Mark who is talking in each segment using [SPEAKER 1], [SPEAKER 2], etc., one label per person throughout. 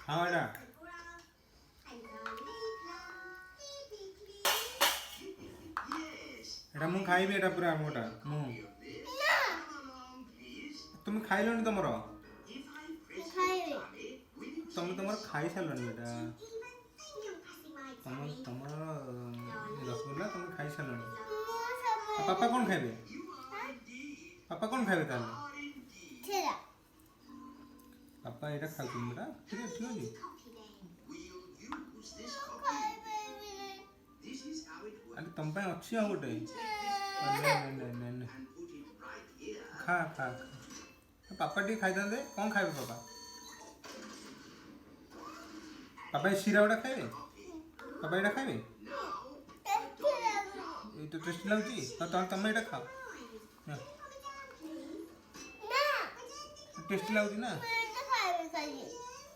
[SPEAKER 1] हाँ बेटा एटा मु खाइबी एटा पूरा मोटा मु तुम खाइलनी तुमर तुम खाई सारलनी बेटा तुम तुमर रसगुल्ला तुम खाई सारलनी पापा कौन खाइबे पापा कौन खाइबे ताले पापा एटा खाउछन बेटा ठीक है अरे तुम पे अच्छी है गोटे नहीं खा खा पापा टी खाई दे कौन खाइबे पापा पापा ये शीरा गुड़ा खाइबे पापा एटा खाइबे ये तो टेस्टी लाଗୁଛି तो तुम एटा खाओ टेस्टी लाଗୁଛି ना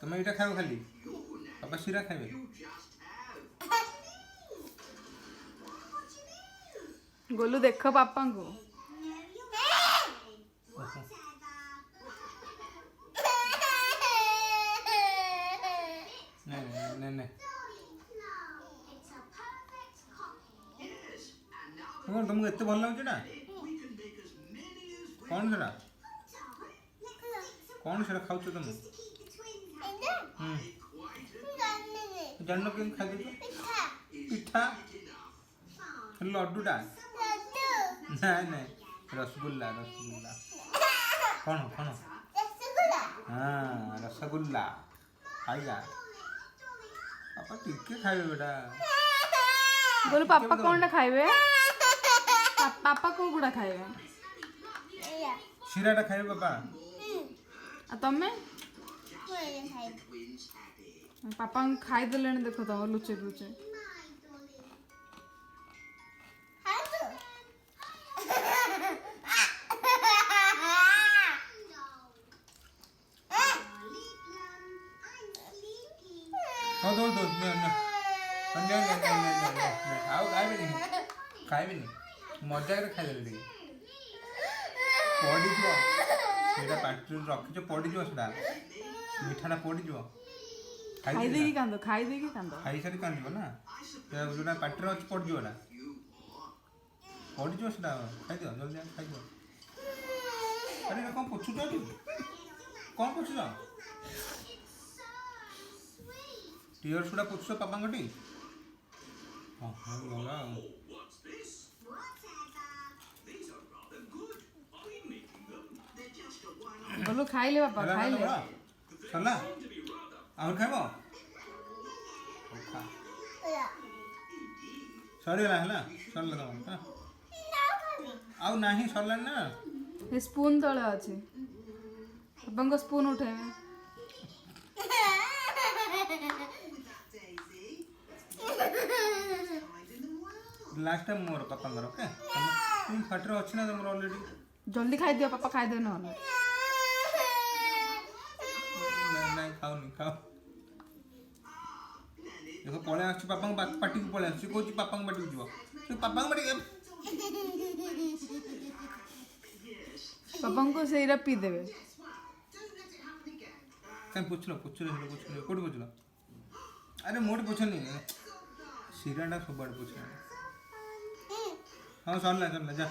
[SPEAKER 1] तुम एटा खाओ खाली पापा शीरा खाइबे
[SPEAKER 2] गोलू देख पापा को
[SPEAKER 1] नहीं तुमको एत भल लगे कौन सेटा कौन सेटा खाऊ तुम जान के खाई पिठा लड्डूटा नहीं रसगुल्ला रसगुल्ला कौन कौन हाँ रसगुल्ला खाइला पापा टिके खाइबे बेटा
[SPEAKER 2] बोलो पापा कौन खाइबे पापा को गुड़ा खाइबे
[SPEAKER 1] शीराटा खाइबे पापा
[SPEAKER 2] आ तमे पापा खाई देले देखो तो लुचे लुचे
[SPEAKER 1] दो आओ खाइबे नहीं मजा कर खाई देले पड़ी जो सेटा पाटी रखिछ पड़ी जो सेटा मिठाटा पड़ी जो
[SPEAKER 2] खाई देगी कांदो खाई
[SPEAKER 1] खाई सारी कांदिबो ना जोटा पाटी रे पड़ी जो ना पड़ी जो सेटा खाई दियो जल्दी खाई दियो अरे कौन पूछुछ कौन पूछुछ टीयर सुड़ा पूछो पापा गोटी हाँ हाँ बोला
[SPEAKER 2] बोलो खाई ले पापा खाई ले
[SPEAKER 1] सरला और खाइबो सरीला है सरला तुम आउ नहीं सरला ना
[SPEAKER 2] ये स्पून तले अच्छे पापा को स्पून उठाए
[SPEAKER 1] लास्ट टाइम मोर पापा ओके तुम फटर अच्छी ना तुम ऑलरेडी
[SPEAKER 2] जल्दी खाई दियो पापा खाई दे ना
[SPEAKER 1] नहीं खाओ नहीं खाओ देखो पळे आछ पापा पार्टी को पळे आछ कोची पापा पार्टी को जीवो तो पापा पार्टी
[SPEAKER 2] पापा को सेरा पी देबे
[SPEAKER 1] कहीं पूछ लो कोड पूछ लो अरे मोट पूछनी सीराटा सब पूछ हाँ सरला जा